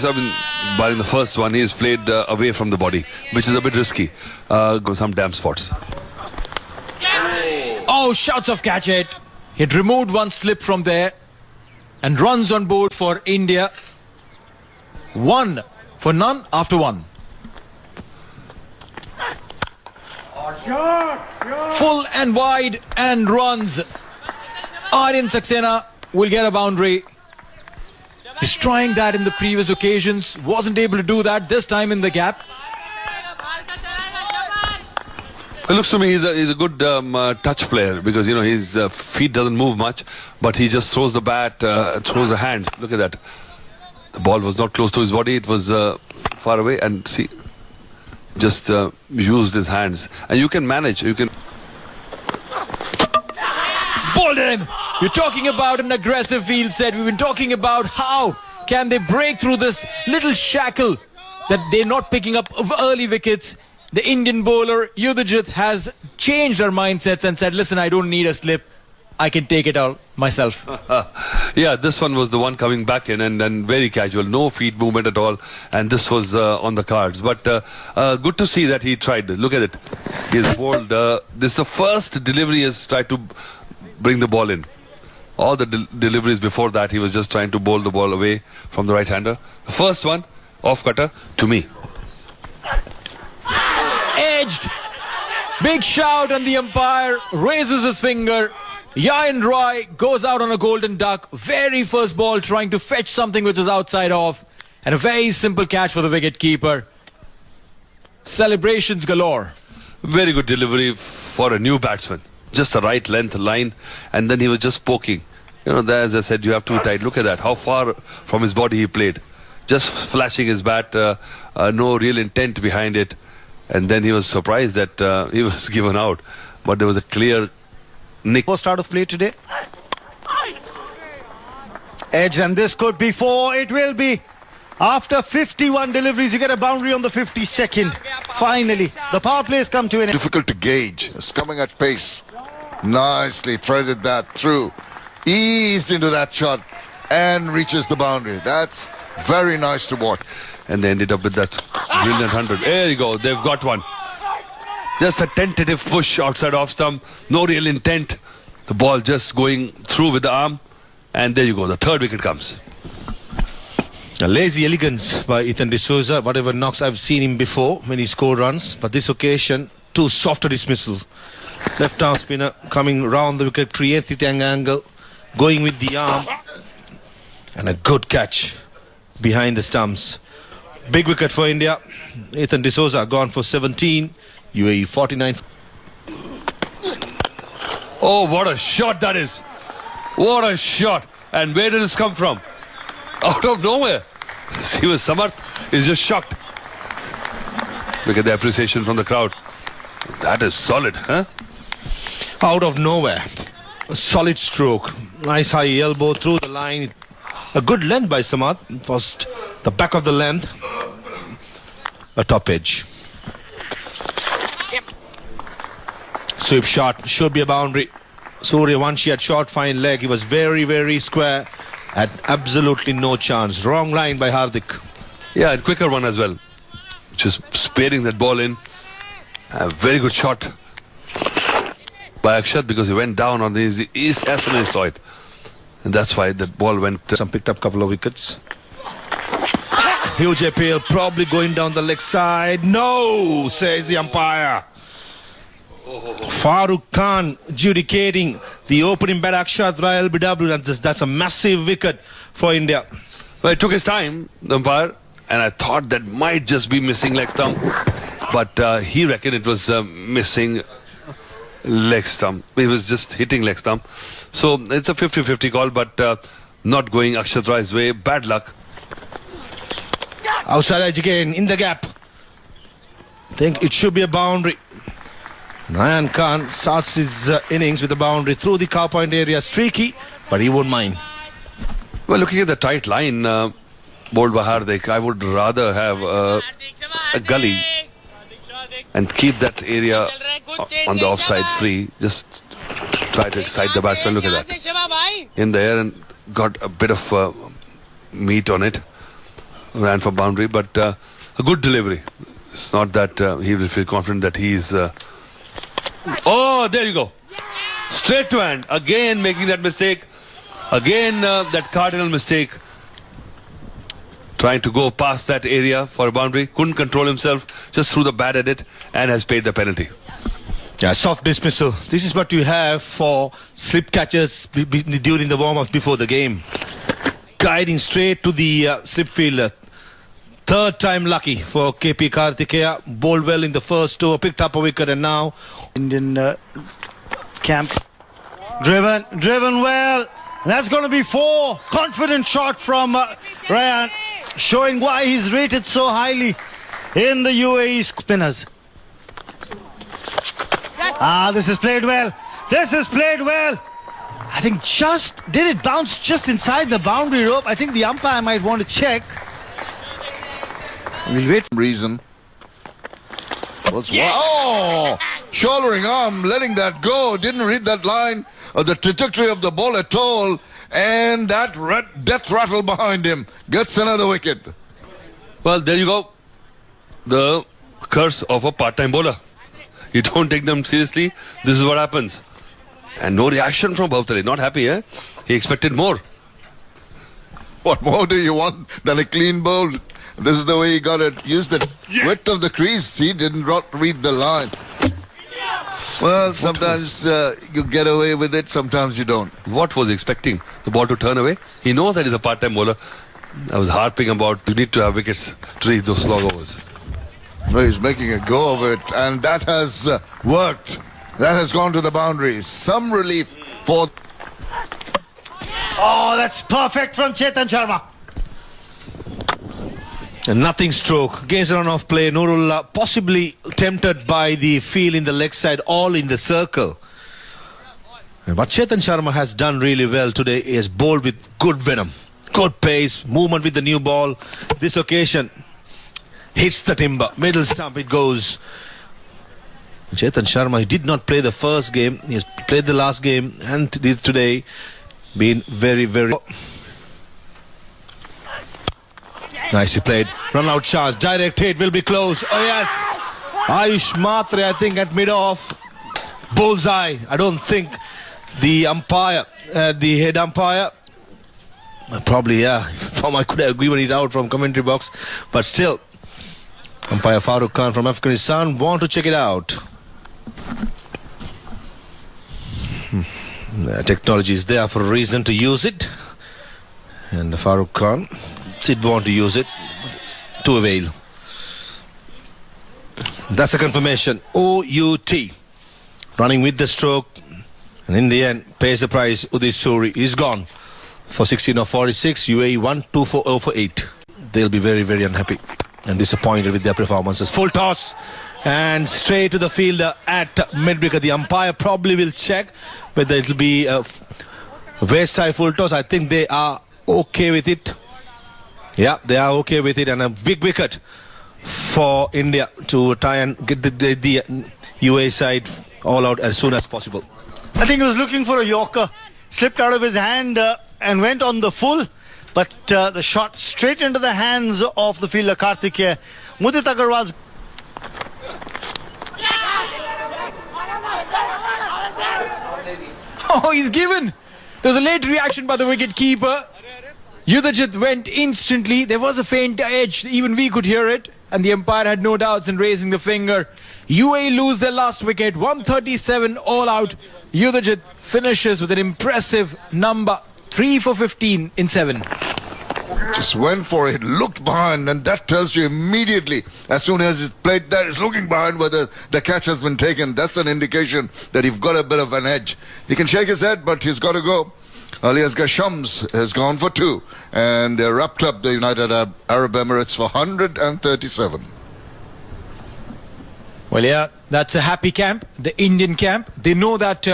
I mean, barring the first one, he's played away from the body, which is a bit risky. Go some damn spots. Oh, shouts of catch it. He'd removed one slip from there and runs on board for India. 1 for none after 1. Full and wide and runs. Aryan Saxena will get a boundary. He's trying that in the previous occasions. Wasn't able to do that this time in the gap. It looks to me he's a good touch player because, you know, his feet doesn't move much, but he just throws the bat, throws the hands. Look at that. The ball was not close to his body. It was far away, and see, just used his hands. And you can manage. You can. Bowled him. You're talking about an aggressive field set. We've been talking about how can they break through this little shackle that they're not picking up of early wickets. The Indian bowler, Yudhajit, has changed our mindsets and said, listen, I don't need a slip. I can take it out myself. Yeah, this one was the one coming back in and very casual. No feet movement at all. And this was on the cards. But good to see that he tried. Look at it. He's bowled. This is the first delivery he has tried to bring the ball in. All the deliveries before that, he was just trying to bowl the ball away from the right-hander. The first one, off cutter, to me. Edged. Big shout, and the umpire raises his finger. Yayan Roy goes out on a golden duck. Very first ball, trying to fetch something which was outside off. And a very simple catch for the wicket keeper. Celebrations galore. Very good delivery for a new batsman. Just the right length line, and then he was just poking. You know, there, as I said, you have too tight. Look at that, how far from his body he played. Just flashing his bat, no real intent behind it. And then he was surprised that he was given out. But there was a clear nick. First start of play today. Edge, and this could be 4. It will be. After 51 deliveries, you get a boundary on the 52nd. Finally, the power play has come to an end. Difficult to gauge. It's coming at pace. Nicely threaded that through. Eased into that shot and reaches the boundary. That's very nice to watch. And they ended up with that brilliant 100. There you go, they've got one. Just a tentative push outside off stump. No real intent. The ball just going through with the arm. And there you go, the third wicket comes. A lazy elegance by Ethan D'Souza. Whatever knocks, I've seen him before when he scored runs. But this occasion, too soft a dismissal. Left arm spinner coming round the wicket, creates the angle, going with the arm. And a good catch behind the stumps. Big wicket for India. Ethan D'Souza gone for 17. UAE 49. Oh, what a shot that is. What a shot. And where did this come from? Out of nowhere. See, Samarth is just shocked. Look at the appreciation from the crowd. That is solid, huh? Out of nowhere. A solid stroke. Nice high elbow through the line. A good length by Samarth. First, the back of the length. A top edge. Sweep shot. Should be a boundary. Suryavanshi had short fine leg. He was very, very square. Had absolutely no chance. Wrong line by Hardik. Yeah, and quicker one as well. Just sparing that ball in. A very good shot by Akshat because he went down on his east as soon as he saw it. And that's why that ball went. Some picked up a couple of wickets. Huge appeal, probably going down the leg side. No, says the umpire. Farooq Khan adjudicating the opening bat. Akshat Rai LBW. That's a massive wicket for India. Well, it took his time, the umpire, and I thought that might just be missing leg stump. But he reckoned it was missing leg stump. He was just hitting leg stump. So it's a 50-50 call, but not going Akshat Rai's way. Bad luck. Outside edge again, in the gap. Think it should be a boundary. Nayan Khan starts his innings with a boundary through the cow point area. Streaky, but he won't mind. Well, looking at the tight line bowled by Hardik, I would rather have a gully and keep that area on the offside free. Just try to excite the batsman. Look at that. In the air and got a bit of meat on it. ran for boundary, but a good delivery. It's not that he will feel confident that he's... Oh, there you go. Straight to hand. Again making that mistake. Again that cardinal mistake. Trying to go past that area for a boundary. Couldn't control himself. Just threw the bat at it and has paid the penalty. Yeah, soft dismissal. This is what you have for slip catchers during the warm-up before the game. Guiding straight to the slip fielder. Third time lucky for KP Karthikeya. Bowled well in the first over, picked up a wicket, and now Indian camp. Driven well. That's going to be 4. Confident shot from Ryan, showing why he's rated so highly in the UAE spinners. This is played well. This is played well. I think did it bounce just inside the boundary rope? I think the umpire might want to check. We'll wait. Reason. Oh! Shouldering arm, letting that go. Didn't read that line of the trajectory of the ball at all. And that death rattle behind him gets another wicket. Well, there you go. The curse of a part-time bowler. You don't take them seriously, this is what happens. And no reaction from Bhavtale. Not happy, eh? He expected more. What more do you want than a clean bowl? This is the way he got it. Use the width of the crease. He didn't read the line. Well, sometimes you get away with it, sometimes you don't. What was he expecting? The ball to turn away? He knows that he's a part-time bowler. I was harping about you need to have wickets to reach those slog overs. Well, he's making a go of it, and that has worked. That has gone to the boundaries. Some relief for... Oh, that's perfect from Chetan Sharma. And nothing stroke. Against a run-off play. Nurullah possibly tempted by the feel in the leg side, all in the circle. And what Chetan Sharma has done really well today is bowled with good venom, good pace, movement with the new ball. This occasion hits the timber, middle stump it goes. Chetan Sharma, he did not play the first game. He has played the last game and today been very, very... Nicely played. Run out chance. Direct hit will be close. Oh yes. Ayush Matre, I think, at mid-off. Bullseye. I don't think the umpire, the head umpire, probably, yeah, I could have given it out from commentary box. But still, umpire Farooq Khan from Afghanistan want to check it out. Technology is there for a reason to use it. And Farooq Khan did want to use it to avail. That's a confirmation. OUT. Running with the stroke. And in the end, pays the price. Udit Suri is gone for 16 of 46. UAE 1-2 for 8. They'll be very, very unhappy and disappointed with their performances. Full toss. And straight to the fielder at mid-wicket. The umpire probably will check whether it will be a waist side full toss. I think they are okay with it. Yeah, they are okay with it, and a big wicket for India to try and get the UAE side all out as soon as possible. I think he was looking for a Yorker, slipped out of his hand and went on the full, but the shot straight into the hands of the fielder Karthikeya. Mudit Agarwal's... Oh, he's given. There's a late reaction by the wicket keeper. Yudhajit went instantly. There was a faint edge. Even we could hear it. And the umpire had no doubts in raising the finger. UAE lose their last wicket. 137 all out. Yudhajit finishes with an impressive number. 3 for 15 in 7. Just went for it, looked behind, and that tells you immediately, as soon as it's played that, is looking behind whether the catch has been taken. That's an indication that you've got a bit of an edge. He can shake his head, but he's got to go. Aliasgar Shams has gone for 2, and they wrapped up the United Arab Emirates for 137. Well, yeah, that's a happy camp, the Indian camp. They know that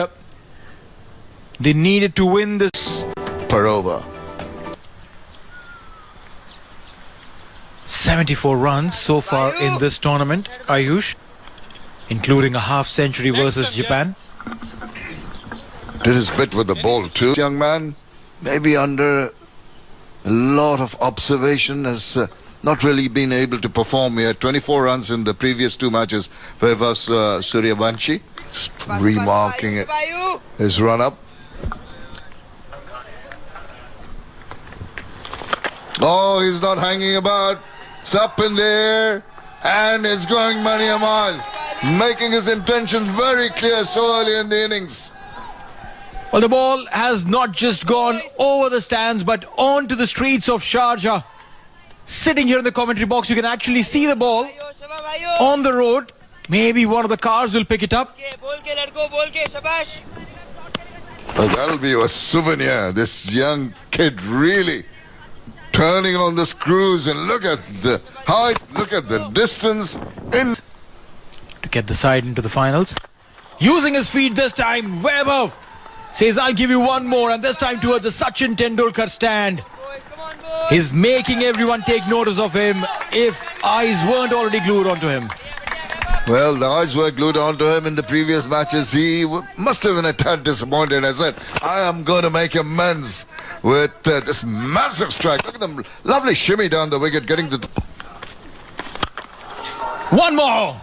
they needed to win this. Per over. 74 runs so far in this tournament, Ayush, including a half century versus Japan. Did his bit with the ball too. Young man, maybe under a lot of observation, has not really been able to perform here. 24 runs in the previous two matches. Vaibhav Suryavanshi remarking it. His run up. Oh, he's not hanging about. It's up in the air. And it's going many a mile. Making his intentions very clear so early in the innings. Well, the ball has not just gone over the stands, but onto the streets of Sharjah. Sitting here in the commentary box, you can actually see the ball on the road. Maybe one of the cars will pick it up. Well, that'll be a souvenir. This young kid really turning on the screws, and look at the height, look at the distance. To get the side into the finals. Using his feet this time, Vaibhav says, I'll give you one more, and this time towards the Sachin Tendulkar stand. He's making everyone take notice of him if eyes weren't already glued onto him. Well, the eyes were glued onto him in the previous matches. He must have been a tad disappointed. I said, I am going to make amends with this massive strike. Look at them, lovely shimmy down the wicket, getting the... One more!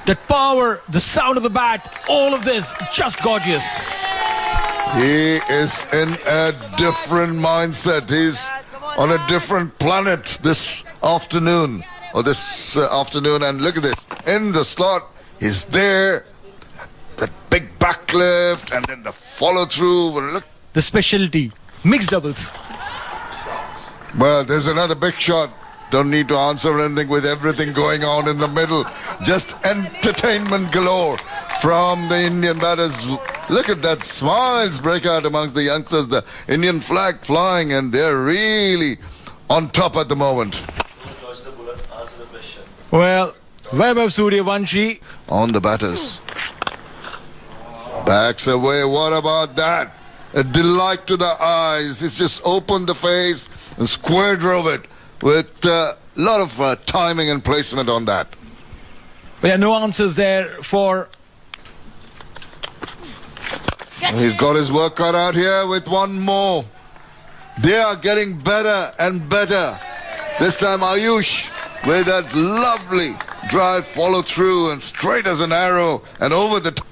That power, the sound of the bat, all of this, just gorgeous. He is in a different mindset. He's on a different planet this afternoon. And look at this. In the slot, he's there. That big backlift and then the follow through. Look. The specialty, mixed doubles. Well, there's another big shot. Don't need to answer anything with everything going on in the middle. Just entertainment galore from the Indian batters. Look at that, smiles break out amongst the youngsters. The Indian flag flying, and they're really on top at the moment. Well, Vaibhav Suryavanshi On the batters. Backs away. What about that? A delight to the eyes. It's just opened the face and square drove it with a lot of timing and placement on that. But yeah, no answers there for... He's got his work cut out here with one more. They are getting better and better. This time Ayush with that lovely drive follow through and straight as an arrow and over the top.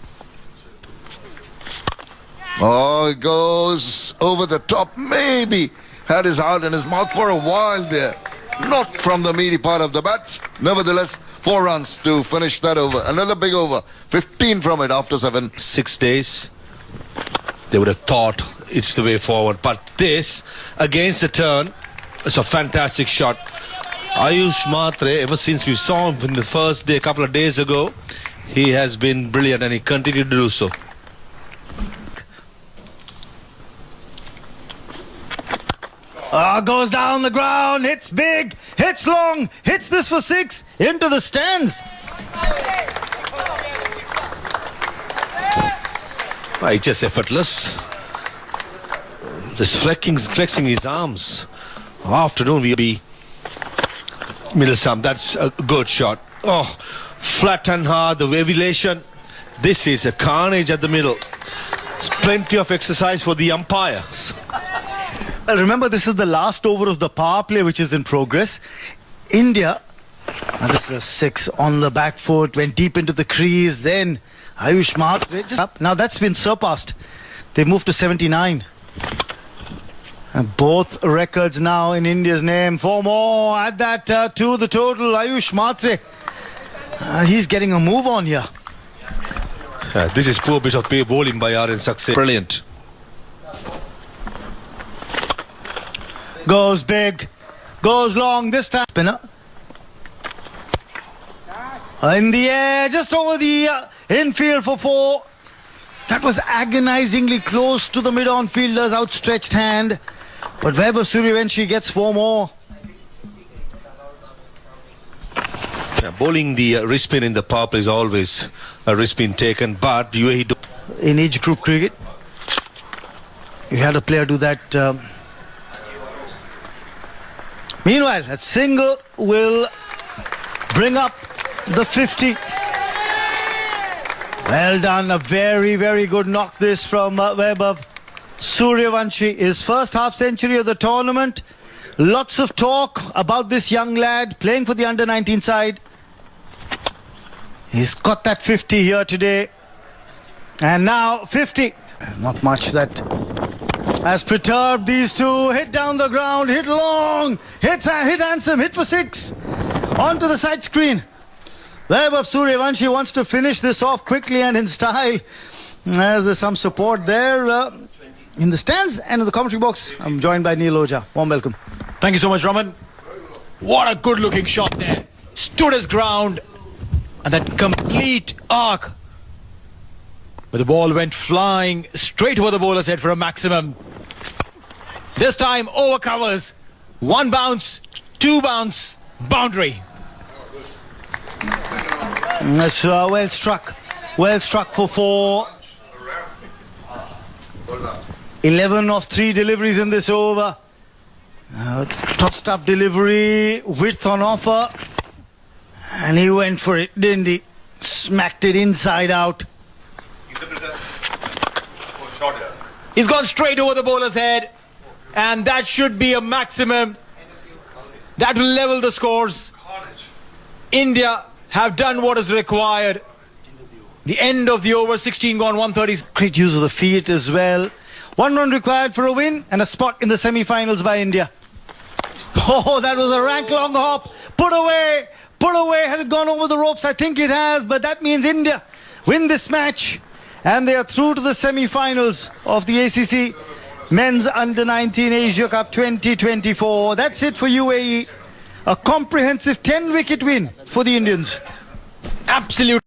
Oh, it goes over the top. Maybe had his heart in his mouth for a while there. Not from the meaty part of the bats. Nevertheless, 4 runs to finish that over. Another big over. 15 from it after 7. 6 days, they would have thought it's the way forward. But this, against the turn, it's a fantastic shot. Ayush Mhatre, ever since we saw him in the first day, a couple of days ago, he has been brilliant and he continued to do so. Goes down the ground, hits big, hits long, hits this for 6, into the stands. It's just effortless. This flexing his arms. Afternoon will be middle stump. That's a good shot. Oh, flat and hard, the elevation. This is a carnage at the middle. There's plenty of exercise for the umpires. Remember, this is the last over of the power play which is in progress. India, this is a 6 on the back foot, went deep into the crease, then Ayush Mhatre just up. Now that's been surpassed. They moved to 79. And both records now in India's name. 4 more, add that to the total. Ayush Mhatre, he's getting a move on here. This is poor bit of pay bowling by RN Success. Brilliant. Goes big, goes long, this time spinner. In the air, just over the infield for 4. That was agonizingly close to the mid-on fielder's outstretched hand. But Vaibhav Suryavanshi gets 4 more. Bowling the wrist spin in the power play is always a wrist spin taken, but UAE In age group cricket, you had a player do that. Meanwhile, a single will bring up the 50. Well done, a very, very good knock this from Vaibhav Suryavanshi. His first half century of the tournament. Lots of talk about this young lad playing for the under-19 side. He's got that 50 here today. And now 50. Not much that has perturbed these two. Hit down the ground, hit long, hit handsome, hit for 6. Onto the side screen. Vaibhav Suryavanshi wants to finish this off quickly and in style. As there's some support there in the stands and in the commentary box. I'm joined by Neil Ojha. Warm welcome. Thank you so much, Raman. What a good looking shot there. Stood his ground. And that complete arc. But the ball went flying straight over the bowler's head for a maximum. This time over covers. 1 bounce, 2 bounce, boundary. That's well struck. Well struck for 4. 11 of 3 deliveries in this over. Tossed up delivery, width on offer. And he went for it, didn't he? Smacked it inside out. He's gone straight over the bowler's head. And that should be a maximum. That will level the scores. India have done what is required. The end of the over, 16 gone, 130. Great use of the feet as well. 1 run required for a win and a spot in the semi-finals by India. Oh, that was a rank long hop. Put away. Put away. Has it gone over the ropes? I think it has. But that means India win this match. And they are through to the semi-finals of the ACC Men's Under-19 Asia Cup 2024. That's it for UAE. A comprehensive 10-wicket win for the Indians. Absolute.